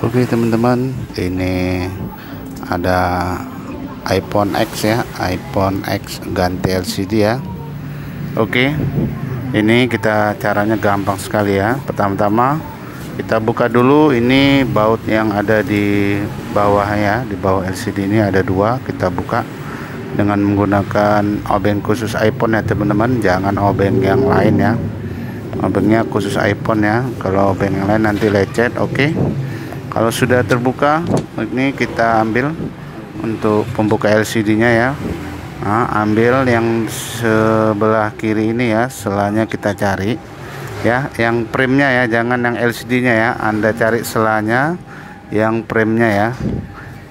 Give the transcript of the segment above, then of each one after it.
Oke teman-teman, ini ada iPhone X ya, iPhone X ganti LCD ya. Oke, ini kita caranya gampang sekali ya. Pertama-tama kita buka dulu ini baut yang ada di bawah ya, di bawah LCD ini ada dua. Kita buka dengan menggunakan obeng khusus iPhone ya teman-teman, jangan obeng yang lain ya. Obengnya khusus iPhone ya, kalau obeng yang lain nanti lecet. Oke, kalau sudah terbuka ini kita ambil untuk pembuka LCD nya ya. Nah, ambil yang sebelah kiri ini ya, selanya kita cari ya, yang frame-nya ya, jangan yang LCD nya ya. Anda cari selanya yang frame-nya ya.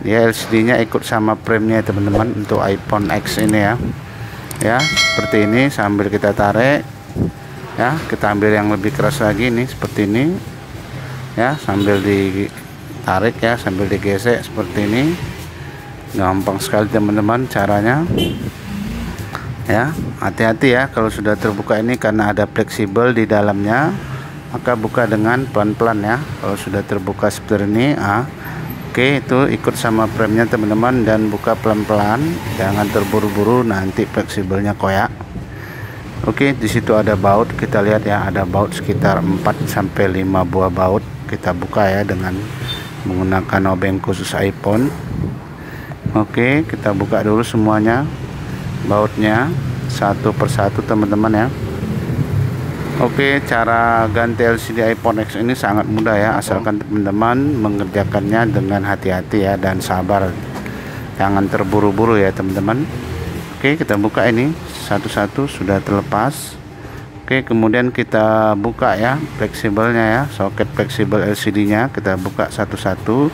Ya, LCD nya ikut sama frame-nya teman-teman untuk iPhone X ini ya. Ya, seperti ini sambil kita tarik ya, kita ambil yang lebih keras lagi nih seperti ini ya, sambil ditarik ya, sambil digesek seperti ini. Gampang sekali teman-teman caranya ya. Hati-hati ya kalau sudah terbuka ini, karena ada fleksibel di dalamnya, maka buka dengan pelan-pelan ya. Kalau sudah terbuka seperti ini oke, itu ikut sama frame-nya teman-teman, dan buka pelan-pelan, jangan terburu-buru nanti fleksibelnya koyak. Oke, di situ ada baut, kita lihat ya, ada baut sekitar 4-5 buah baut. Kita buka ya dengan menggunakan obeng khusus iPhone. Oke, kita buka dulu semuanya bautnya satu persatu teman-teman ya. Oke, cara ganti LCD iPhone X ini sangat mudah ya, asalkan teman-teman mengerjakannya dengan hati-hati ya, dan sabar, jangan terburu-buru ya teman-teman. Oke, kita buka ini satu-satu, sudah terlepas. Oke, kemudian kita buka ya fleksibelnya ya, soket fleksibel LCD nya kita buka satu-satu.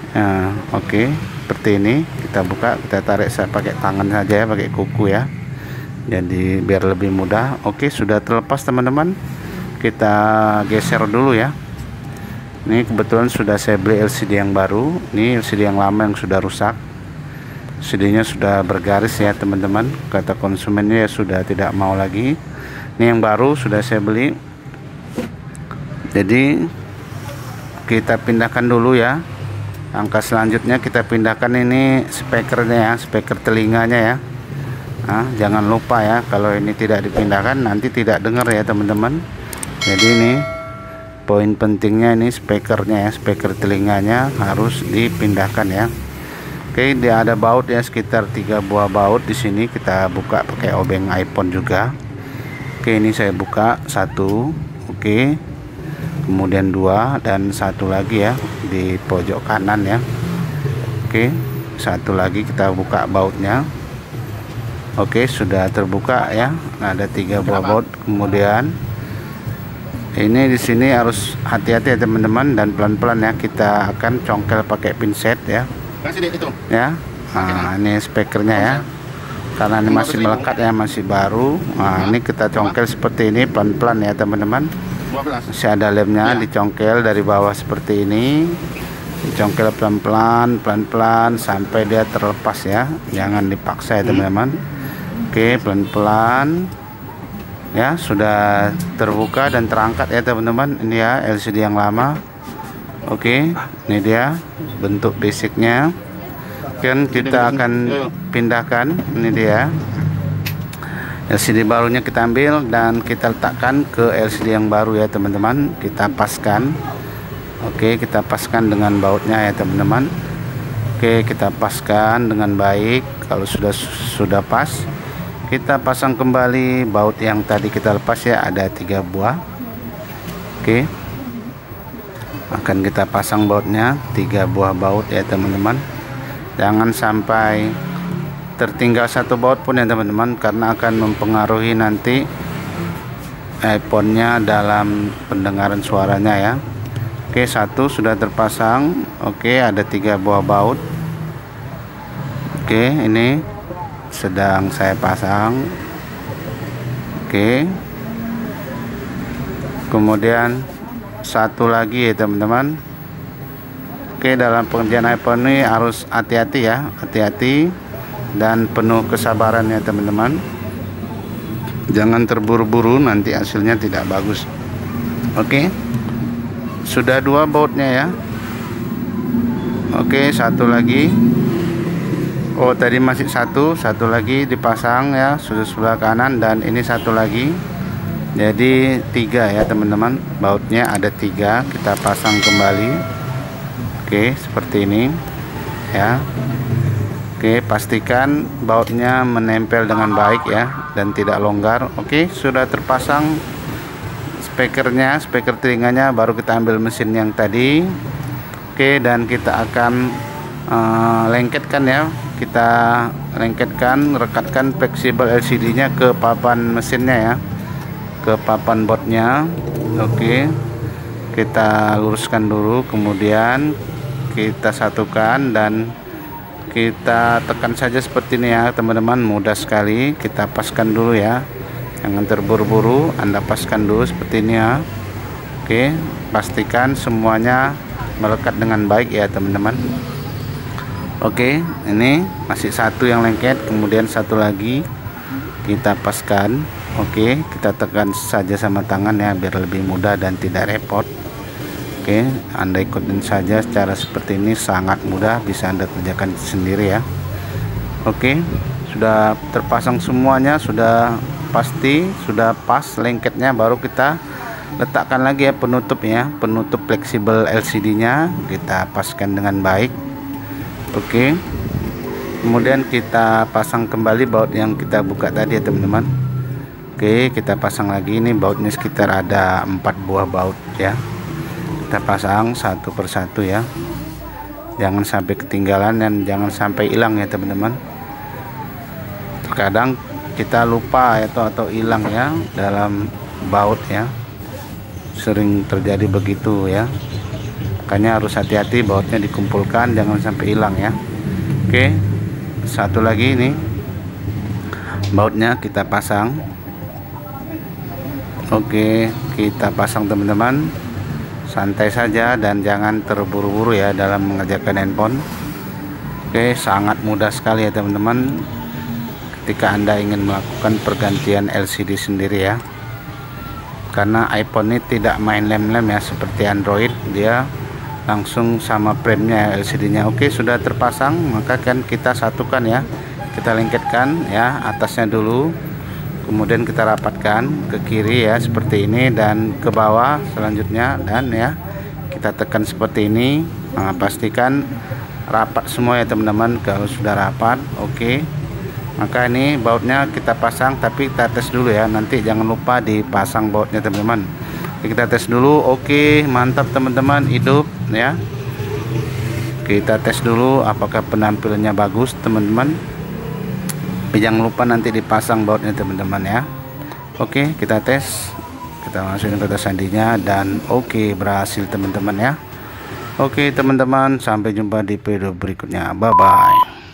Nah, oke, seperti ini kita buka, kita tarik pakai tangan saja ya, pakai kuku ya, jadi biar lebih mudah. Oke, sudah terlepas teman-teman, kita geser dulu ya. Ini kebetulan sudah saya beli LCD yang baru, ini LCD yang lama yang sudah rusak, LCD-nya sudah bergaris ya teman-teman, kata konsumennya ya sudah tidak mau lagi. Ini yang baru sudah saya beli, jadi kita pindahkan dulu ya. Langkah selanjutnya kita pindahkan ini speakernya ya, speaker telinganya ya. Jangan lupa ya, kalau ini tidak dipindahkan nanti tidak dengar ya teman-teman. Jadi ini poin pentingnya, ini speakernya ya, speaker telinganya harus dipindahkan ya. Oke, dia ada baut ya, sekitar 3 buah baut di sini. Kita buka pakai obeng iPhone juga. Oke, ini saya buka satu, oke, kemudian 2, dan satu lagi ya di pojok kanan ya. Oke, satu lagi kita buka bautnya. Oke, sudah terbuka ya. Nah, ada 3 buah baut. Kemudian ini di sini harus hati-hati ya teman-teman, dan pelan-pelan ya, kita akan congkel pakai pinset ya. Ya, nah ini speakernya ya, karena ini masih melekat ya, masih baru. Nah, ini kita congkel seperti ini pelan-pelan ya teman-teman. Masih ada lemnya, dicongkel dari bawah seperti ini, dicongkel pelan-pelan sampai dia terlepas ya, jangan dipaksa ya teman-teman. Oke, pelan-pelan ya, sudah terbuka dan terangkat ya teman-teman. Ini ya LCD yang lama. Oke, ini dia bentuk basicnya. Dan kita akan pindahkan, ini dia LCD barunya, kita ambil dan kita letakkan ke LCD yang baru ya teman-teman. Kita paskan. Oke, kita paskan dengan bautnya ya teman-teman. Oke, kita paskan dengan baik. Kalau sudah pas, kita pasang kembali baut yang tadi kita lepas ya, ada 3 buah. Oke, akan kita pasang bautnya 3 buah baut ya teman-teman. Jangan sampai tertinggal satu baut pun ya teman-teman, karena akan mempengaruhi nanti iPhone-nya dalam pendengaran suaranya ya. Oke, satu sudah terpasang. Oke, ada 3 buah baut. Oke, ini sedang saya pasang. Oke, kemudian satu lagi ya teman-teman. Oke, dalam pengerjaan iPhone ini harus hati-hati ya, hati-hati dan penuh kesabaran ya teman-teman. Jangan terburu-buru, nanti hasilnya tidak bagus. Oke, sudah 2 bautnya ya. Oke, satu lagi. Oh, tadi masih satu lagi dipasang ya, sudah sebelah kanan, dan ini satu lagi. Jadi 3 ya teman-teman, bautnya ada 3, kita pasang kembali. Oke, seperti ini ya. Oke, pastikan bautnya menempel dengan baik ya dan tidak longgar. Oke, sudah terpasang spekernya, speker telinganya, baru kita ambil mesin yang tadi. Oke, dan kita akan lengketkan ya. Kita lengketkan, rekatkan fleksibel LCD nya ke papan mesinnya ya, ke papan bautnya. Oke, kita luruskan dulu, kemudian kita satukan dan kita tekan saja seperti ini ya teman-teman, mudah sekali. Kita paskan dulu ya, jangan terburu-buru, Anda paskan dulu seperti ini ya. Oke, pastikan semuanya melekat dengan baik ya teman-teman. Oke, ini masih satu yang lengket, kemudian satu lagi kita paskan. Oke, kita tekan saja sama tangan ya biar lebih mudah dan tidak repot. Oke, Anda ikutin saja cara seperti ini, sangat mudah, bisa Anda kerjakan sendiri ya. Oke, sudah terpasang semuanya, sudah pasti, sudah pas lengketnya, baru kita letakkan lagi ya penutupnya, penutup fleksibel LCD nya kita paskan dengan baik. Oke, kemudian kita pasang kembali baut yang kita buka tadi ya teman-teman. Oke, kita pasang lagi, ini bautnya sekitar ada 4 buah baut ya. Kita pasang satu persatu ya, jangan sampai ketinggalan dan jangan sampai hilang ya teman-teman. Terkadang kita lupa atau hilang ya dalam baut ya, sering terjadi begitu ya. Makanya harus hati-hati, bautnya dikumpulkan, jangan sampai hilang ya. Oke, satu lagi ini bautnya kita pasang. Oke, kita pasang teman-teman, santai saja dan jangan terburu-buru ya dalam mengerjakan handphone. Oke, sangat mudah sekali ya teman-teman ketika Anda ingin melakukan pergantian LCD sendiri ya, karena iPhone ini tidak main lem-lem ya seperti Android, dia langsung sama frame-nya LCD nya. Oke, sudah terpasang, maka kan kita satukan ya, kita lengketkan ya atasnya dulu, kemudian kita rapatkan ke kiri ya seperti ini, dan ke bawah selanjutnya, dan ya kita tekan seperti ini. Nah, pastikan rapat semua ya teman-teman. Kalau sudah rapat, oke, maka ini bautnya kita pasang, tapi kita tes dulu ya, nanti jangan lupa dipasang bautnya teman-teman. Kita tes dulu. Oke, mantap teman-teman, hidup ya. Kita tes dulu apakah penampilannya bagus teman-teman. Tapi jangan lupa nanti dipasang bautnya teman-teman ya. Oke, kita tes, kita masukin kata sandinya, dan oke, berhasil teman-teman ya. Oke teman-teman, sampai jumpa di video berikutnya, bye bye.